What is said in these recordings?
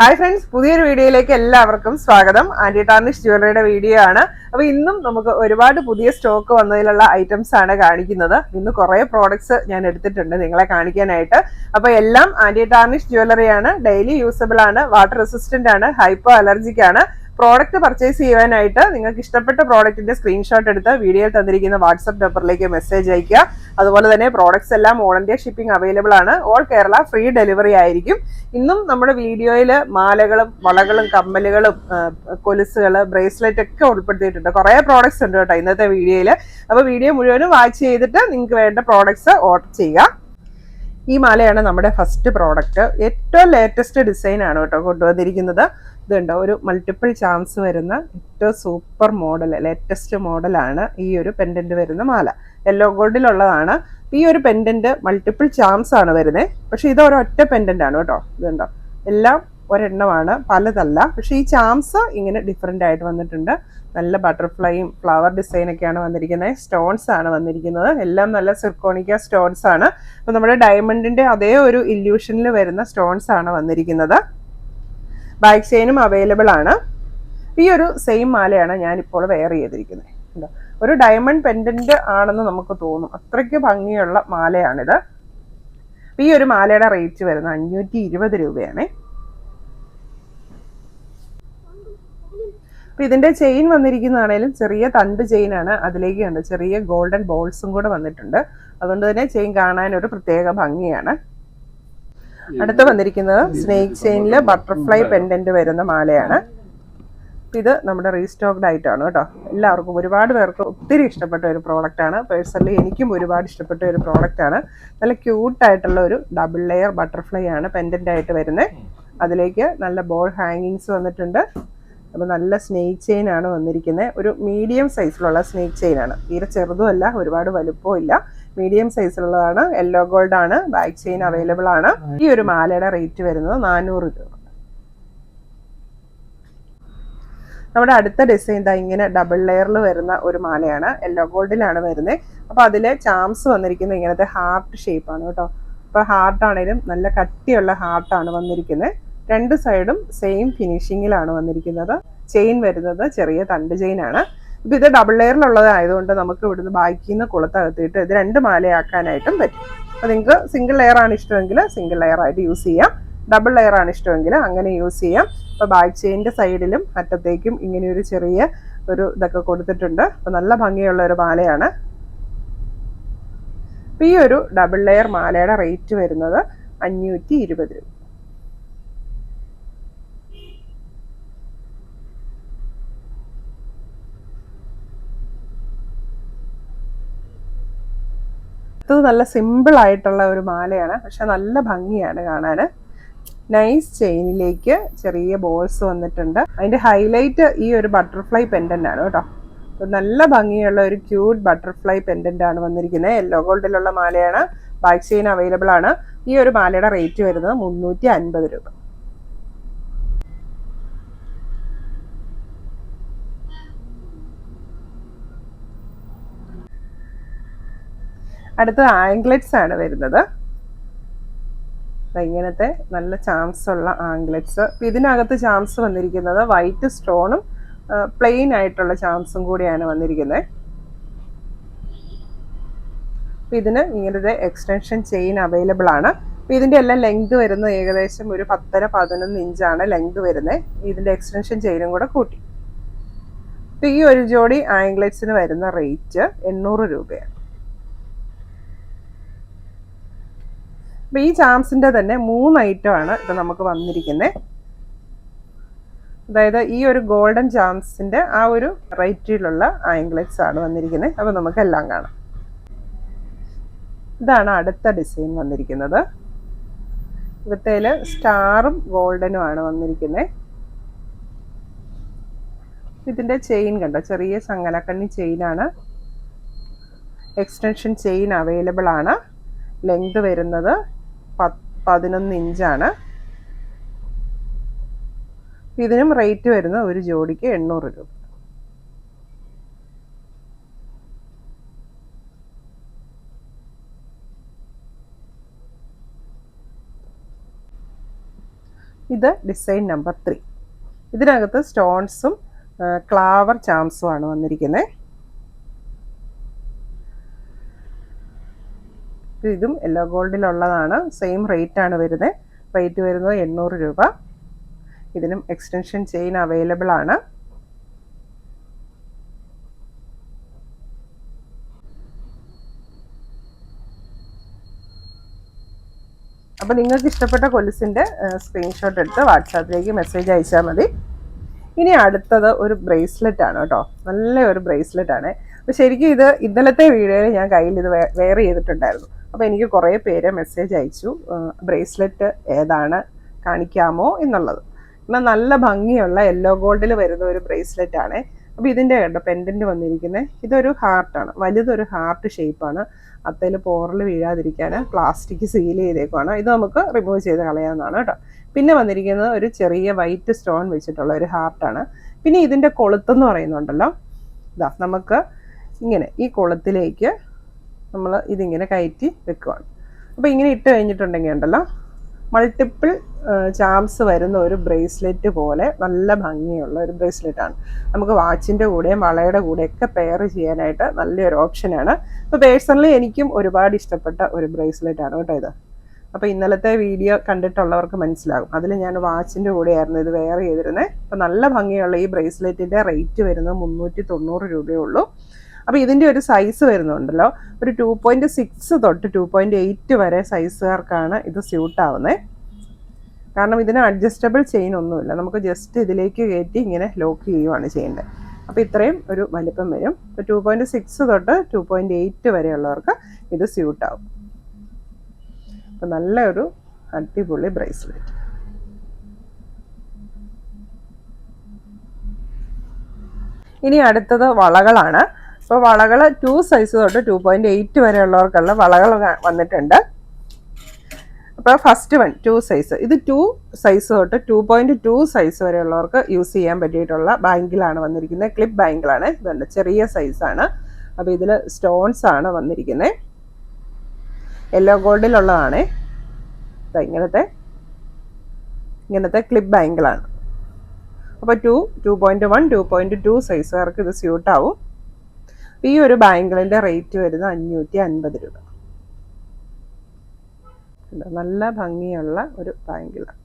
Hi friends, പുതിയൊരു വീഡിയോയിലേക്ക് എല്ലാവർക്കും സ്വാഗതം. ആന്റി ടാർണിഷ് ജ്വല്ലറിയുടെ വീഡിയോ ആണ്. അപ്പോൾ ഇന്നും നമുക്ക് ഒരുപാട് പുതിയ സ്റ്റോക്ക് വന്നതിലുള്ള ഐറ്റംസ് ആണ് കാണിക്കുന്നത്. ഇന്ന് കുറേ പ്രോഡക്ട്സ് ഞാൻ എടുത്തിട്ടുണ്ട് നിങ്ങളെ കാണിക്കാനായിട്ട്. അപ്പോൾ എല്ലാം ആന്റി ടാർണിഷ് ജ്വല്ലറി ആണ്, ഡെയിലി യൂസബിൾ ആണ്, വാട്ടർ റെസിസ്റ്റന്റ് ആണ്, ഹൈപ്പോ അലർജിക് ആണ്. പ്രോഡക്റ്റ് പർച്ചേസ് ചെയ്യാനായിട്ട് നിങ്ങൾക്ക് ഇഷ്ടപ്പെട്ട പ്രോഡക്റ്റിന്റെ സ്ക്രീൻഷോട്ട് എടുത്ത് വീഡിയോയിൽ തന്നിരിക്കുന്ന വാട്സ്ആപ്പ് നമ്പറിലേക്ക് മെസ്സേജ് അയക്കുക. അതുപോലെ തന്നെ പ്രോഡക്ട്സ് എല്ലാം ഓൾ ഇന്ത്യ ഷിപ്പിംഗ് അവൈലബിൾ ആണ്. ഓൾ കേരള ഫ്രീ ഡെലിവറി ആയിരിക്കും. ഇന്നും നമ്മുടെ വീഡിയോയിൽ മാലകളും വളകളും കമ്മലുകളും കൊലുസുകള് ബ്രേസ്ലെറ്റ് ഒക്കെ ഉൾപ്പെടുത്തിയിട്ടുണ്ട്. കുറേ പ്രോഡക്ട്സ് ഉണ്ട് കേട്ടോ ഇന്നത്തെ വീഡിയോയിൽ. അപ്പോൾ വീഡിയോ മുഴുവനും വാച്ച് ചെയ്തിട്ട് നിങ്ങൾക്ക് വേണ്ട പ്രോഡക്ട്സ് ഓർഡർ ചെയ്യുക. ഈ മാലയാണ് നമ്മുടെ ഫസ്റ്റ് പ്രോഡക്റ്റ്. ഏറ്റവും ലേറ്റസ്റ്റ് ഡിസൈൻ ആണ് കേട്ടോ കൊണ്ടുവന്നിരിക്കുന്നത്. ഇതുണ്ടോ, ഒരു മൾട്ടിപ്പിൾ ചാംസ് വരുന്ന ഏറ്റവും സൂപ്പർ മോഡൽ, ലേറ്റസ്റ്റ് മോഡലാണ് ഈ ഒരു പെൻഡന്റ് വരുന്ന മാല. യെല്ലോ ഗോൾഡിലുള്ളതാണ്. ഈ ഒരു പെൻഡന്റ് മൾട്ടിപ്പിൾ ചാംസ് ആണ് വരുന്നത്. പക്ഷെ ഇത് ഒരൊറ്റ പെൻഡന്റ് ആണ് കേട്ടോ. ഇതുണ്ടോ, എല്ലാം ഒരെണ്ണമാണ്, പലതല്ല. പക്ഷെ ഈ ചാംസ് ഇങ്ങനെ ഡിഫറെൻ്റ് ആയിട്ട് വന്നിട്ടുണ്ട്. നല്ല ബട്ടർഫ്ലൈയും ഫ്ലവർ ഡിസൈനൊക്കെയാണ് വന്നിരിക്കുന്നത്. സ്റ്റോൺസ് ആണ് വന്നിരിക്കുന്നത്. എല്ലാം നല്ല സിർക്കോണിക്ക സ്റ്റോൺസ് ആണ്. അപ്പോൾ നമ്മുടെ ഡയമണ്ടിന്റെ അതേ ഒരു ഇല്യൂഷനിൽ വരുന്ന സ്റ്റോൺസ് ആണ് വന്നിരിക്കുന്നത്. ബാക്ക് ചെയിനും അവൈലബിൾ ആണ്. ഈ ഒരു സെയിം മാലയാണ് ഞാനിപ്പോൾ വെയർ ചെയ്തിരിക്കുന്നത്. ഒരു ഡയമണ്ട് പെൻഡന്റ് ആണെന്ന് നമുക്ക് തോന്നും, അത്രയ്ക്ക് ഭംഗിയുള്ള മാലയാണിത്. ഈ ഒരു മാലയുടെ റേറ്റ് വരുന്നത് 520 രൂപയാണ്. അപ്പൊ ഇതിന്റെ ചെയിൻ വന്നിരിക്കുന്നതാണേലും ചെറിയ തണ്ട് ചെയിനാണ്. അതിലേക്ക് കണ്ട് ചെറിയ ഗോൾഡൻ ബോൾസും കൂടെ വന്നിട്ടുണ്ട്. അതുകൊണ്ട് തന്നെ ചെയിൻ കാണാൻ ഒരു പ്രത്യേക ഭംഗിയാണ്. അടുത്ത് വന്നിരിക്കുന്നത് സ്നേക്ക് ചെയിനിൽ ബട്ടർഫ്ലൈ പെൻഡന്റ് വരുന്ന മാലയാണ്. ഇത് നമ്മുടെ റീസ്റ്റോക്ഡ് ആയിട്ടാണ് കേട്ടോ. എല്ലാവർക്കും, ഒരുപാട് പേർക്ക് ഒത്തിരി ഇഷ്ടപ്പെട്ട ഒരു പ്രോഡക്റ്റ് ആണ്. പേഴ്സണലി എനിക്കും ഒരുപാട് ഇഷ്ടപ്പെട്ട ഒരു പ്രോഡക്റ്റ് ആണ്. നല്ല ക്യൂട്ടായിട്ടുള്ള ഒരു ഡബിൾ ലെയർ ബട്ടർഫ്ലൈ ആണ് പെൻഡന്റ് ആയിട്ട് വരുന്നത്. അതിലേക്ക് നല്ല ബോൾ ഹാങ്ങിങ്സ് വന്നിട്ടുണ്ട്. അപ്പോൾ നല്ല സ്നേക്ക് ചെയിൻ ആണ് വന്നിരിക്കുന്നത്. ഒരു മീഡിയം സൈസിലുള്ള സ്നേക്ക് ചെയിൻ ആണ്. തീരെ ചെറുതുമല്ല, ഒരുപാട് വലുപ്പവും ഇല്ല, മീഡിയം സൈസിലുള്ളതാണ്. യെല്ലോ ഗോൾഡ് ആണ്. ബാക്ക് ചെയിൻ അവൈലബിൾ ആണ്. ഈ ഒരു മാലയുടെ റേറ്റ് വരുന്നത് 400 രൂപ. നമ്മുടെ അടുത്ത ഡിസൈൻ ഇങ്ങനെ ഡബിൾ ലെയറിൽ വരുന്ന ഒരു മാലയാണ്. യെല്ലോ ഗോൾഡിലാണ് വരുന്നത്. അപ്പോൾ അതിലെ ചാംസ് വന്നിരിക്കുന്നത് ഇങ്ങനത്തെ ഹാർട്ട് ഷേപ്പാണ് കേട്ടോ. അപ്പോൾ ഹാർട്ടാണേലും നല്ല കട്ടിയുള്ള ഹാർട്ടാണ് വന്നിരിക്കുന്നത്. രണ്ട് സൈഡും സെയിം ഫിനിഷിങ്ങിലാണ് വന്നിരിക്കുന്നത്. ചെയിൻ വരുന്നത് ചെറിയ തണ്ട് ചെയിൻ ആണ്. ഇപ്പം ഇത് ഡബിൾ ലെയറിലുള്ളതായതുകൊണ്ട് നമുക്ക് ഇവിടുന്ന് ബാക്കിൽ നിന്ന് കുളത്തകത്തിയിട്ട് ഇത് 2 മാലയാക്കാനായിട്ടും പറ്റും. അപ്പോൾ നിങ്ങൾക്ക് സിംഗിൾ ലെയർ ആണ് ഇഷ്ടമെങ്കിൽ സിംഗിൾ ലെയർ ആയിട്ട് യൂസ് ചെയ്യാം, ഡബിൾ ലെയർ ആണ് ഇഷ്ടമെങ്കിൽ അങ്ങനെ യൂസ് ചെയ്യാം. അപ്പോൾ ബാക്ക് ചെയിൻ്റെ സൈഡിലും അറ്റത്തേക്കും ഇങ്ങനെയൊരു ചെറിയ ഒരു ഇതൊക്കെ കൊടുത്തിട്ടുണ്ട്. അപ്പോൾ നല്ല ഭംഗിയുള്ള ഒരു മാലയാണ്. അപ്പോൾ ഈ ഒരു ഡബിൾ ലെയർ മാലയുടെ റേറ്റ് വരുന്നത് 520 രൂപ. ഇത് നല്ല സിമ്പിൾ ആയിട്ടുള്ള ഒരു മാലയാണ്, പക്ഷെ നല്ല ഭംഗിയാണ് കാണാൻ. നൈസ് ചെയിനിലേക്ക് ചെറിയ ബോൾസ് വന്നിട്ടുണ്ട്. അതിന്റെ ഹൈലൈറ്റ് ഈ ഒരു ബട്ടർഫ്ലൈ പെൻഡന്റ് ആണ് കേട്ടോ. നല്ല ഭംഗിയുള്ള ഒരു ക്യൂട്ട് ബട്ടർഫ്ലൈ പെൻഡന്റ് ആണ് വന്നിരിക്കുന്നത്. യെല്ലോ ഗോൾഡിലുള്ള മാലയാണ്. ബാക്ക് ചെയിൻ അവൈലബിൾ ആണ്. ഈ ഒരു മാലയുടെ റേറ്റ് വരുന്നത് 350 രൂപ. അടുത്ത ആംഗ്ലെറ്റ്സ് ആണ് വരുന്നത്. ഇങ്ങനത്തെ നല്ല ചാംസ് ഉള്ള ആംഗ്ലെറ്റ്സ്. ഇതിനകത്ത് ചാംസ് വന്നിരിക്കുന്നത് വൈറ്റ് സ്റ്റോണും പ്ലെയിൻ ആയിട്ടുള്ള ചാംസും കൂടിയാണ് വന്നിരിക്കുന്നത്. ഇതിന് ഇങ്ങനത്തെ എക്സ്റ്റൻഷൻ ചെയിൻ അവൈലബിൾ ആണ്. ഇതിൻ്റെ എല്ലാം ലെങ്ത് വരുന്നത് ഏകദേശം ഒരു 10-11 ഇഞ്ചാണ് ലെങ്ത് വരുന്നത്. ഇതിൻ്റെ എക്സ്റ്റൻഷൻ ചെയിനും കൂടെ കൂട്ടി. ഈ ഒരു ജോഡി ആംഗ്ലെറ്റ്സിന് വരുന്ന റേറ്റ് 800 രൂപയാണ്. അപ്പോൾ ഈ ചാംസിൻ്റെ തന്നെ 3 ഐറ്റമാണ് ഇത് നമുക്ക് വന്നിരിക്കുന്നത്. അതായത് ഈ ഒരു ഗോൾഡൻ ചാംസിൻ്റെ ആ ഒരു റേറ്റിലുള്ള ആംഗ്ലെറ്റ്സ് ആണ് വന്നിരിക്കുന്നത്. അപ്പോൾ നമുക്ക് എല്ലാം കാണാം. ഇതാണ് അടുത്ത ഡിസൈൻ വന്നിരിക്കുന്നത്. ഇവത്തേൽ സ്റ്റാറും ഗോൾഡനും ആണ് വന്നിരിക്കുന്നത്. ഇതിൻ്റെ ചെയിൻ കണ്ടോ, ചെറിയ ചങ്ങലക്കണ്ണി ചെയിനാണ്. എക്സ്റ്റൻഷൻ ചെയിൻ അവൈലബിൾ ആണ്. ലെങ്ത് വരുന്നത് 11 ഇഞ്ചാണ്. ഇതിനും റേറ്റ് വരുന്നത് ഒരു ജോഡിക്ക് 800 രൂപ. ഇത് ഡിസൈൻ നമ്പർ 3. ഇതിനകത്ത് സ്റ്റോൺസും ക്ലാവർ ചാംസും ആണ് വന്നിരിക്കുന്നത്. ഇതും യെല്ലോ ഗോൾഡിലുള്ളതാണ്. സെയിം റേറ്റ് ആണ് വരുന്നത്. റേറ്റ് വരുന്നത് 800 രൂപ. ഇതിനും എക്സ്റ്റൻഷൻ ചെയിൻ അവൈലബിൾ ആണ്. അപ്പോൾ നിങ്ങൾക്ക് ഇഷ്ടപ്പെട്ട കൊലുസിൻ്റെ സ്ക്രീൻഷോട്ട് എടുത്ത് വാട്സാപ്പിലേക്ക് മെസ്സേജ് അയച്ചാൽ മതി. ഇനി അടുത്തത് ഒരു ബ്രേസ്ലെറ്റ് ആണ് കേട്ടോ. നല്ല ഒരു ബ്രേസ്ലെറ്റ് ആണ്. അപ്പോൾ ശരിക്കും ഇത് ഇന്നലത്തെ വീഡിയോയിൽ ഞാൻ കയ്യിൽ ഇത് വെയർ ചെയ്തിട്ടുണ്ടായിരുന്നു. അപ്പോൾ എനിക്ക് കുറേ പേര് മെസ്സേജ് അയച്ചു, ബ്രേസ്ലെറ്റ് ഏതാണ് കാണിക്കാമോ എന്നുള്ളത്. എന്നാൽ നല്ല ഭംഗിയുള്ള യെല്ലോ ഗോൾഡിൽ വരുന്ന ഒരു ബ്രേസ്ലെറ്റ് ആണ്. അപ്പോൾ ഇതിൻ്റെ കേട്ടോ പെൻഡൻറ്റ് വന്നിരിക്കുന്നത് ഇതൊരു ഹാർട്ടാണ്. വലുതൊരു ഹാർട്ട് ഷേപ്പാണ്. അത്തയിൽ പോറൽ വീഴാതിരിക്കാൻ പ്ലാസ്റ്റിക് സീൽ ചെയ്തേക്കുവാണ്. ഇത് നമുക്ക് റിമൂവ് ചെയ്ത് കളയാവുന്നതാണ് കേട്ടോ. പിന്നെ വന്നിരിക്കുന്നത് ഒരു ചെറിയ വൈറ്റ് സ്റ്റോൺ വെച്ചിട്ടുള്ള ഒരു ഹാർട്ടാണ്. പിന്നെ ഇതിൻ്റെ കൊളുത്തെന്ന് പറയുന്നുണ്ടല്ലോ, ഇതാ നമുക്ക് ഇങ്ങനെ ഈ കൊളുത്തിലേക്ക് നമ്മൾ ഇതിങ്ങനെ കയറ്റി വെക്കുവാണ്. അപ്പോൾ ഇങ്ങനെ ഇട്ട് കഴിഞ്ഞിട്ടുണ്ടെങ്കിൽ ഉണ്ടല്ലോ മൾട്ടിപ്പിൾ ചാംസ് വരുന്ന ഒരു ബ്രേസ്ലെറ്റ് പോലെ നല്ല ഭംഗിയുള്ള ഒരു ബ്രേസ്ലെറ്റാണ്. നമുക്ക് വാച്ചിൻ്റെ കൂടെയും വളയുടെ കൂടെയൊക്കെ പെയർ ചെയ്യാനായിട്ട് നല്ലൊരു ഓപ്ഷനാണ്. അപ്പോൾ പേഴ്സണലി എനിക്കും ഒരുപാട് ഇഷ്ടപ്പെട്ട ഒരു ബ്രേസ്ലെറ്റാണ് കേട്ടോ ഇത്. അപ്പോൾ ഇന്നലത്തെ വീഡിയോ കണ്ടിട്ടുള്ളവർക്ക് മനസ്സിലാകും. അതിൽ ഞാൻ വാച്ചിൻ്റെ കൂടെയായിരുന്നു ഇത് വെയർ ചെയ്തിരുന്നത്. അപ്പോൾ നല്ല ഭംഗിയുള്ള ഈ ബ്രേസ്ലെറ്റിൻ്റെ റേറ്റ് വരുന്നത് 390 രൂപയേ ഉള്ളൂ. അപ്പോൾ ഇതിൻ്റെ ഒരു സൈസ് വരുന്നുണ്ടല്ലോ, ഒരു 2.6 തൊട്ട് 2.8 വരെ സൈസുകാർക്കാണ് ഇത് സ്യൂട്ട് ആവുന്നത്. കാരണം ഇതിന് അഡ്ജസ്റ്റബിൾ ചെയിൻ ഒന്നുമില്ല. നമുക്ക് ജസ്റ്റ് ഇതിലേക്ക് കയറ്റി ഇങ്ങനെ ലോക്ക് ചെയ്യുകയാണ് ചെയ്യേണ്ടത്. അപ്പോൾ ഇത്രയും ഒരു വലിപ്പം വരും. ഇപ്പോൾ 2.6 തൊട്ട് 2.8 വരെയുള്ളവർക്ക് ഇത് സ്യൂട്ടാവും. അപ്പോൾ നല്ലൊരു അടിപൊളി ബ്രേസ്ലെറ്റ്. ഇനി അടുത്തത് വളകളാണ്. അപ്പോൾ വളകൾ 2 സൈസ് തൊട്ട് 2.8 വരെയുള്ളവർക്കുള്ള വളകൾ വന്നിട്ടുണ്ട്. അപ്പോൾ ഫസ്റ്റ് വൺ 2 സൈസ്. ഇത് 2 സൈസ് തൊട്ട് 2.2 സൈസ് വരെയുള്ളവർക്ക് യൂസ് ചെയ്യാൻ പറ്റിയിട്ടുള്ള ബാങ്കിളാണ് വന്നിരിക്കുന്നത്. ക്ലിപ്പ് ബാങ്കിളാണ്. ഇതുണ്ട്, ചെറിയ സൈസാണ്. അപ്പോൾ ഇതിൽ സ്റ്റോൺസ് ആണ് വന്നിരിക്കുന്നത്. യെല്ലോ ഗോൾഡിലുള്ളതാണ്. ഇങ്ങനത്തെ ക്ലിപ്പ് ബാങ്കിളാണ്. അപ്പോൾ 2.1 2.2 സൈസുകാർക്ക് ഇത് സ്യൂട്ടാവും. ഈ ഒരു ബാങ്കിളിൻ്റെ റേറ്റ് വരുന്നത് 550 രൂപ. നല്ല ഭംഗിയുള്ള ഒരു ബാങ്കിളാണ്.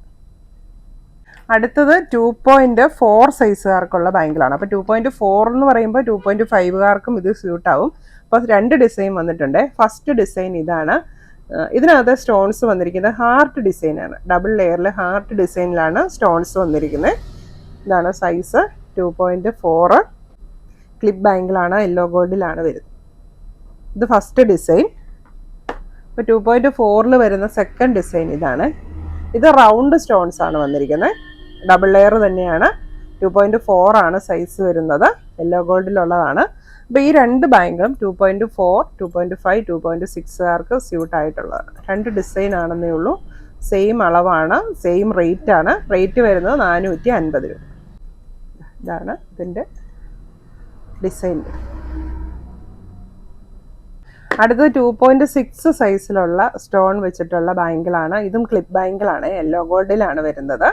അടുത്തത് 2.4 സൈസുകാർക്കുള്ള ബാങ്കിളാണ്. അപ്പോൾ 2.4 എന്ന് പറയുമ്പോൾ 2.5കാർക്കും ഇത് സ്യൂട്ടാവും. അപ്പോൾ 2 ഡിസൈൻ വന്നിട്ടുണ്ട്. ഫസ്റ്റ് ഡിസൈൻ ഇതാണ്. ഇതിനകത്ത് സ്റ്റോൺസ് വന്നിരിക്കുന്നത് ഹാർട്ട് ഡിസൈനാണ്. ഡബിൾ ലെയറിൽ ഹാർട്ട് ഡിസൈനിലാണ് സ്റ്റോൺസ് വന്നിരിക്കുന്നത്. ഇതാണ് സൈസ് 2.4. ക്ലിപ്പ് ബാങ്കിളാണ്. യെല്ലോ ഗോൾഡിലാണ് വരുന്നത്. ഇത് ഫസ്റ്റ് ഡിസൈൻ. ഇപ്പോൾ 2.4 വരുന്ന സെക്കൻഡ് ഡിസൈൻ ഇതാണ്. ഇത് റൗണ്ട് സ്റ്റോൺസ് ആണ് വന്നിരിക്കുന്നത്. ഡബിൾ ലെയർ തന്നെയാണ്. 2.4 ആണ് സൈസ് വരുന്നത്. യെല്ലോ ഗോൾഡിലുള്ളതാണ്. അപ്പോൾ ഈ 2 ബാങ്കും 2.4 2.5 2.6കാർക്ക് സ്യൂട്ട് ആയിട്ടുള്ളതാണ്. 2 ഡിസൈൻ ആണെന്നേ ഉള്ളൂ. സെയിം അളവാണ്, സെയിം റേറ്റ് ആണ്. റേറ്റ് വരുന്നത് 450 രൂപ. ഇതാണ് ഇതിൻ്റെ ഡിസൈൻ. അടുത്തത് 2.6 സൈസിലുള്ള സ്റ്റോൺ വെച്ചിട്ടുള്ള ബാങ്കിളാണ്. ഇതും ക്ലിപ്പ് ബാങ്കിളാണ്. യെല്ലോ ഗോൾഡിലാണ് വരുന്നത്.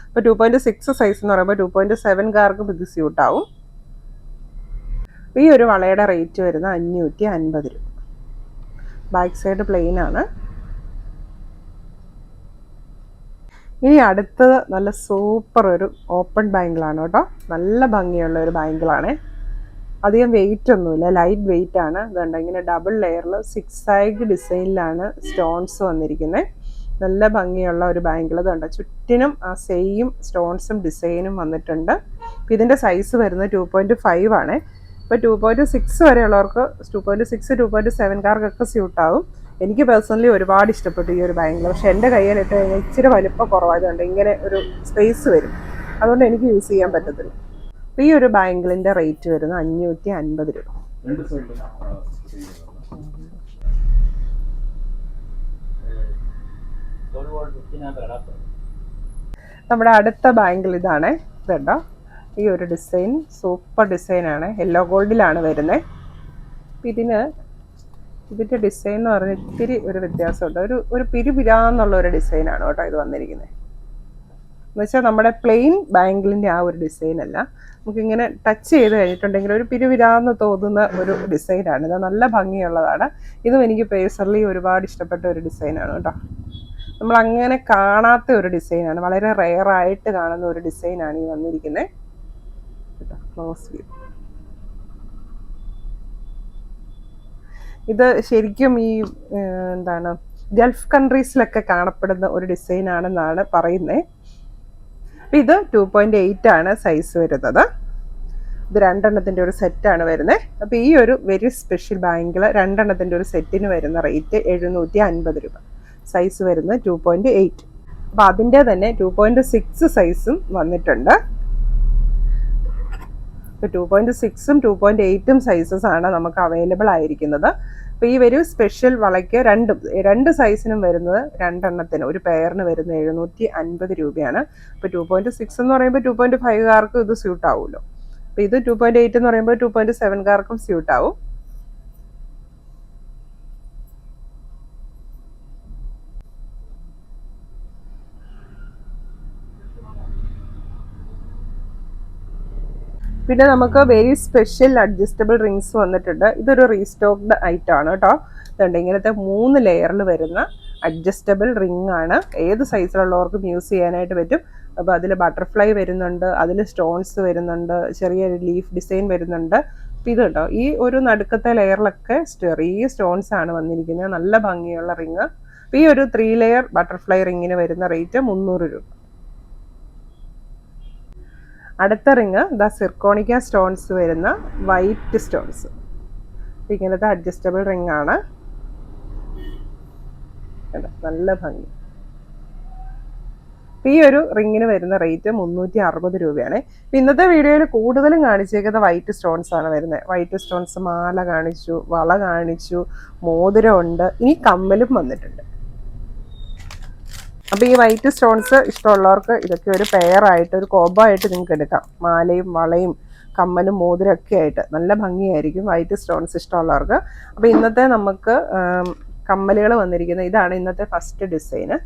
അപ്പോൾ 2.6 സൈസ് എന്ന് പറയുമ്പോൾ 2.7കാർക്കും ഇത് സ്യൂട്ടാവും. ഈ ഒരു വളയുടെ റേറ്റ് വരുന്നത് 550 രൂപ. ബാക്ക് സൈഡ് പ്ലെയിൻ ആണ്. ഇനി അടുത്തത് നല്ല സൂപ്പർ ഒരു ഓപ്പൺ ബാങ്കിളാണ് കേട്ടോ. നല്ല ഭംഗിയുള്ള ഒരു ബാങ്കിളാണ്. അധികം വെയിറ്റ് ഒന്നുമില്ല, ലൈറ്റ് വെയിറ്റ് ആണ്. ഇതുണ്ട്, ഇങ്ങനെ ഡബിൾ ലെയറിൽ 6 ഡിസൈനിലാണ് സ്റ്റോൺസ് വന്നിരിക്കുന്നത്. നല്ല ഭംഗിയുള്ള ഒരു ബാങ്കിൾ. ഇതുണ്ട്, ചുറ്റിനും ആ സെയിം സ്റ്റോൺസും ഡിസൈനും വന്നിട്ടുണ്ട്. അപ്പോൾ ഇതിൻ്റെ സൈസ് വരുന്നത് 2.5 ആണ്. ഇപ്പോൾ 2.6 വരെയുള്ളവർക്ക് 2.6 2.7കാർക്കൊക്കെ സ്യൂട്ടാവും. എനിക്ക് പേഴ്സണലി ഒരുപാട് ഇഷ്ടപ്പെട്ടു ഈ ഒരു ബാങ്കിൾ. പക്ഷെ എൻ്റെ കയ്യിലിട്ട് കഴിഞ്ഞാൽ ഇച്ചിരി വലിപ്പം കുറവായതുകൊണ്ട് ഇങ്ങനെ ഒരു സ്പേസ് വരും. അതുകൊണ്ട് എനിക്ക് യൂസ് ചെയ്യാൻ പറ്റത്തില്ല. ഈ ഒരു ബാങ്കിളിൻ്റെ റേറ്റ് വരുന്നത് 550 രൂപ. നമ്മുടെ അടുത്ത ബാങ്കിൾ ഇതാണ്. ഇതുണ്ടോ, ഈ ഒരു ഡിസൈൻ സൂപ്പർ ഡിസൈനാണ്. യെല്ലോ ഗോൾഡിലാണ് വരുന്നത്. ഇതിൻ്റെ ഡിസൈൻ എന്ന് പറഞ്ഞാൽ ഇത്തിരി ഒരു വ്യത്യാസമുണ്ട്. ഒരു പിരിപിരാന്നുള്ള ഒരു ഡിസൈനാണ് കേട്ടോ ഇത് വന്നിരിക്കുന്നത്. എന്നുവെച്ചാൽ നമ്മുടെ പ്ലെയിൻ ബാംഗിളിൻ്റെ ആ ഒരു ഡിസൈൻ അല്ല, നമുക്കിങ്ങനെ ടച്ച് ചെയ്ത് കഴിഞ്ഞിട്ടുണ്ടെങ്കിൽ ഒരു പിരിവിരാന്ന് തോന്നുന്ന ഒരു ഡിസൈനാണ്. ഇത് നല്ല ഭംഗിയുള്ളതാണ്. ഇതും എനിക്ക് പേഴ്സണലി ഒരുപാട് ഇഷ്ടപ്പെട്ട ഒരു ഡിസൈനാണ് കേട്ടോ. നമ്മൾ അങ്ങനെ കാണാത്ത ഒരു ഡിസൈനാണ്, വളരെ റെയറായിട്ട് കാണുന്ന ഒരു ഡിസൈനാണ് ഈ വന്നിരിക്കുന്നത് കേട്ടോ. Close view. ഇത് ശരിക്കും ഈ എന്താണ് ഗൾഫ് കൺട്രീസിലൊക്കെ കാണപ്പെടുന്ന ഒരു ഡിസൈനാണെന്നാണ് പറയുന്നത്. ഇത് 2.8 ആണ് സൈസ് വരുന്നത്. ഇത് 2 എണ്ണത്തിൻ്റെ ഒരു സെറ്റാണ് വരുന്നത്. അപ്പോൾ ഈ ഒരു വെരി സ്പെഷ്യൽ ബാങ്കിൾ 2 എണ്ണത്തിൻ്റെ ഒരു സെറ്റിന് വരുന്ന റേറ്റ് 750 രൂപ. സൈസ് വരുന്നത് 2.8. അപ്പോൾ അതിൻ്റെ തന്നെ 2.6 സൈസും വന്നിട്ടുണ്ട്. ഇപ്പോൾ 2.6ഉം 2.8ഉം സൈസസ് ആണ് നമുക്ക് അവൈലബിൾ ആയിരിക്കുന്നത്. അപ്പോൾ ഈ ഒരു സ്പെഷ്യൽ വളയ്ക്ക് രണ്ട് സൈസിനും വരുന്നത് 2 എണ്ണത്തിന് ഒരു പെയറിന് വരുന്നത് 750 രൂപയാണ്. ഇപ്പോൾ 2.6 എന്ന് പറയുമ്പോൾ 2.5കാർക്കും ഇത് സ്യൂട്ട് ആവുമല്ലോ. അപ്പോൾ ഇത് 2.8 എന്ന് പറയുമ്പോൾ 2.7കാർക്കും സ്യൂട്ട് ആവും. പിന്നെ നമുക്ക് വെരി സ്പെഷ്യൽ അഡ്ജസ്റ്റബിൾ റിങ്സ് വന്നിട്ടുണ്ട്. ഇതൊരു റീസ്റ്റോക്ഡ് ഐറ്റം ആണ് കേട്ടോ. ഇതുണ്ട്, ഇങ്ങനത്തെ 3 ലെയറിൽ വരുന്ന അഡ്ജസ്റ്റബിൾ റിംഗ് ആണ്. ഏത് സൈസിലുള്ളവർക്കും യൂസ് ചെയ്യാനായിട്ട് പറ്റും. അപ്പോൾ അതിൽ ബട്ടർഫ്ലൈ വരുന്നുണ്ട്, അതിൽ സ്റ്റോൺസ് വരുന്നുണ്ട്, ചെറിയൊരു ലീഫ് ഡിസൈൻ വരുന്നുണ്ട്. അപ്പോൾ ഇത് കേട്ടോ, ഈ ഒരു നടുക്കത്തെ ലെയറിലൊക്കെ ചെറിയ സ്റ്റോൺസ് ആണ് വന്നിരിക്കുന്നത്. നല്ല ഭംഗിയുള്ള റിങ്. അപ്പോൾ ഈ ഒരു 3 ലെയർ ബട്ടർഫ്ലൈ റിങ്ങിന് വരുന്ന റേറ്റ് 300 രൂപ. അടുത്ത റിങ് സിർക്കോണിക്ക സ്റ്റോൺസ് വരുന്ന വൈറ്റ് സ്റ്റോൺസ്. ഇങ്ങനത്തെ അഡ്ജസ്റ്റബിൾ റിങ് ആണ്. നല്ല ഭംഗി. ഈ ഒരു റിങ്ങിന് വരുന്ന റേറ്റ് 360 രൂപയാണ്. ഇന്നത്തെ വീഡിയോയിൽ കൂടുതലും കാണിച്ചേക്കുന്ന വൈറ്റ് സ്റ്റോൺസ് ആണ് വരുന്നത്. വൈറ്റ് സ്റ്റോൺസ് മാല കാണിച്ചു, വള കാണിച്ചു, മോതിരമുണ്ട്, ഇനി കമ്മലും വന്നിട്ടുണ്ട്. അപ്പോൾ ഈ വൈറ്റ് സ്റ്റോൺസ് ഇഷ്ടമുള്ളവർക്ക് ഇതൊക്കെ ഒരു പെയറായിട്ട് ഒരു കോമ്പായിട്ട് നിങ്ങൾക്ക് എടുക്കാം. മാലയും വളയും കമ്മലും മോതിരം ഒക്കെ ആയിട്ട് നല്ല ഭംഗിയായിരിക്കും വൈറ്റ് സ്റ്റോൺസ് ഇഷ്ടമുള്ളവർക്ക്. അപ്പോൾ ഇന്നത്തെ നമുക്ക് കമ്മലുകൾ വന്നിരിക്കുന്നത് ഇതാണ്. ഇന്നത്തെ ഫസ്റ്റ് ഡിസൈന്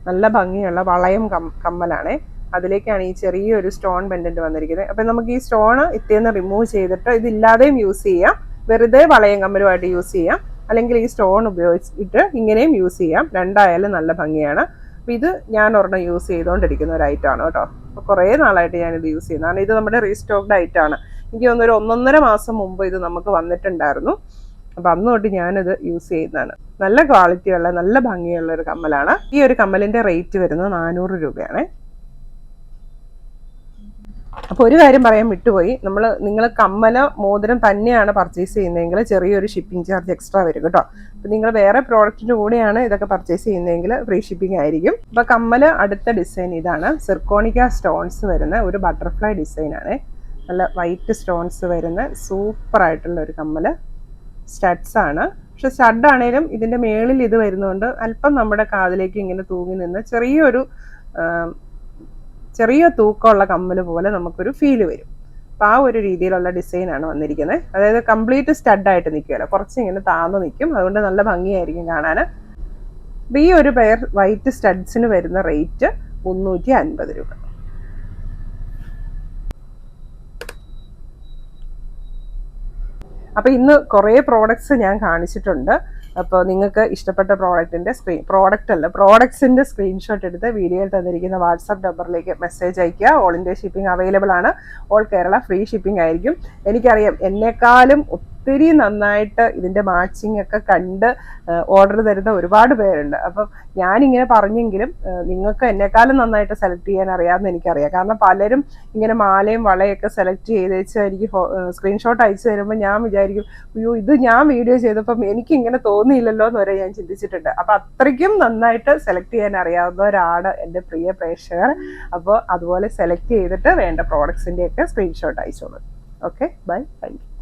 നല്ല ഭംഗിയുള്ള വളയം കമ്മലാണ്. അതിലേക്കാണ് ഈ ചെറിയൊരു സ്റ്റോൺ പെൻഡന്റ് വന്നിരിക്കുന്നത്. അപ്പം നമുക്ക് ഈ സ്റ്റോൺ ഇത്തേന്ന് റിമൂവ് ചെയ്തിട്ട് ഇതില്ലാതെയും യൂസ് ചെയ്യാം, വെറുതെ വളയം കമ്മലുമായിട്ട് യൂസ് ചെയ്യാം, അല്ലെങ്കിൽ ഈ സ്റ്റോൺ ഉപയോഗിച്ചിട്ട് ഇങ്ങനെയും യൂസ് ചെയ്യാം. രണ്ടായാലും നല്ല ഭംഗിയാണ്. അപ്പം ഇത് ഞാൻ ഒരെണ്ണം യൂസ് ചെയ്തുകൊണ്ടിരിക്കുന്ന ഒരു ഐറ്റമാണ് കേട്ടോ. അപ്പോൾ കുറേ നാളായിട്ട് ഞാനിത് യൂസ് ചെയ്യുന്നതാണ്. ഇത് നമ്മുടെ റീസ്റ്റോക്ഡ് ഐറ്റമാണ്. എനിക്ക് തോന്നുന്നു ഒരു 1.5 മാസം മുമ്പ് ഇത് നമുക്ക് വന്നിട്ടുണ്ടായിരുന്നു. അപ്പം അന്ന് തൊട്ട് ഞാനിത് യൂസ് ചെയ്യുന്നതാണ്. നല്ല ക്വാളിറ്റിയുള്ള നല്ല ഭംഗിയുള്ള ഒരു കമ്മലാണ്. ഈ ഒരു കമ്മലിൻ്റെ റേറ്റ് വരുന്നത് 400 രൂപയാണ്. അപ്പോൾ ഒരു കാര്യം പറയാൻ വിട്ടുപോയി, നിങ്ങൾ കമ്മല മോതിരം തന്നെയാണ് പർച്ചേസ് ചെയ്യുന്നതെങ്കിൽ ചെറിയൊരു ഷിപ്പിംഗ് ചാർജ് എക്സ്ട്രാ വരും കേട്ടോ. അപ്പോൾ നിങ്ങൾ വേറെ പ്രോഡക്റ്റിൻ്റെ കൂടെയാണ് ഇതൊക്കെ പർച്ചേസ് ചെയ്യുന്നതെങ്കിൽ ഫ്രീ ഷിപ്പിംഗ് ആയിരിക്കും. അപ്പോൾ കമ്മൽ അടുത്ത ഡിസൈൻ ഇതാണ്. സിർക്കോണിക്ക സ്റ്റോൺസ് വരുന്ന ഒരു ബട്ടർഫ്ലൈ ഡിസൈനാണ്. നല്ല വൈറ്റ് സ്റ്റോൺസ് വരുന്ന സൂപ്പറായിട്ടുള്ള ഒരു കമ്മൽ. സ്റ്റഡ്സ് ആണ്. പക്ഷെ സ്റ്റഡ് ആണേലും ഇതിൻ്റെ മേളിൽ ഇത് വരുന്നതുകൊണ്ട് അല്പം നമ്മുടെ കാതിലേക്ക് ഇങ്ങനെ തൂങ്ങി നിന്ന് ചെറിയ തൂക്കമുള്ള കമ്മൽ പോലെ നമുക്കൊരു ഫീല് വരും. അപ്പോൾ ആ ഒരു രീതിയിലുള്ള ഡിസൈനാണ് വന്നിരിക്കുന്നത്. അതായത് കംപ്ലീറ്റ് സ്റ്റഡായിട്ട് നിൽക്കുമല്ലോ, കുറച്ച് ഇങ്ങനെ താന്ന് നിൽക്കും. അതുകൊണ്ട് നല്ല ഭംഗിയായിരിക്കും കാണാൻ. അപ്പോൾ ഈ ഒരു പെയർ വൈറ്റ് സ്റ്റഡ്സിന് വരുന്ന റേറ്റ് 350 രൂപ. അപ്പോൾ ഇന്ന് കുറേ പ്രോഡക്ട്സ് ഞാൻ കാണിച്ചിട്ടുണ്ട്. അപ്പോൾ നിങ്ങൾക്ക് ഇഷ്ടപ്പെട്ട പ്രോഡക്ട്സിൻ്റെ സ്ക്രീൻഷോട്ട് എടുത്ത് വീഡിയോയിൽ തന്നിരിക്കുന്ന വാട്സാപ്പ് നമ്പറിലേക്ക് മെസ്സേജ് അയയ്ക്കുക. ഓൾ ഇന്ത്യ ഷിപ്പിംഗ് അവൈലബിൾ ആണ്. ഓൾ കേരള ഫ്രീ ഷിപ്പിംഗ് ആയിരിക്കും. എനിക്കറിയാം എന്നെക്കാളും ഒത്തിരി നന്നായിട്ട് ഇതിൻ്റെ മാച്ചിങ് ഒക്കെ കണ്ട് ഓർഡർ തരുന്ന ഒരുപാട് പേരുണ്ട്. അപ്പം ഞാനിങ്ങനെ പറഞ്ഞെങ്കിലും നിങ്ങൾക്ക് എന്നെക്കാളും നന്നായിട്ട് സെലക്ട് ചെയ്യാൻ അറിയാമെന്ന് എനിക്കറിയാം. കാരണം പലരും ഇങ്ങനെ മാലയും വളയൊക്കെ സെലക്ട് ചെയ്ത് വെച്ച് എനിക്ക് സ്ക്രീൻഷോട്ട് അയച്ചു തരുമ്പോൾ ഞാൻ വിചാരിക്കും, അയ്യോ ഇത് ഞാൻ വീഡിയോ ചെയ്തപ്പം എനിക്കിങ്ങനെ തോന്നിയില്ലല്ലോ എന്ന് വരെ ഞാൻ ചിന്തിച്ചിട്ടുണ്ട്. അപ്പം അത്രയ്ക്കും നന്നായിട്ട് സെലക്ട് ചെയ്യാൻ അറിയാവുന്നവരാണ് എൻ്റെ പ്രിയ പ്രേക്ഷകർ. അപ്പോൾ അതുപോലെ സെലക്ട് ചെയ്തിട്ട് വേണ്ട പ്രോഡക്ട്സിൻ്റെയൊക്കെ സ്ക്രീൻഷോട്ട് അയച്ചോളൂ. Okay, bye, thank U.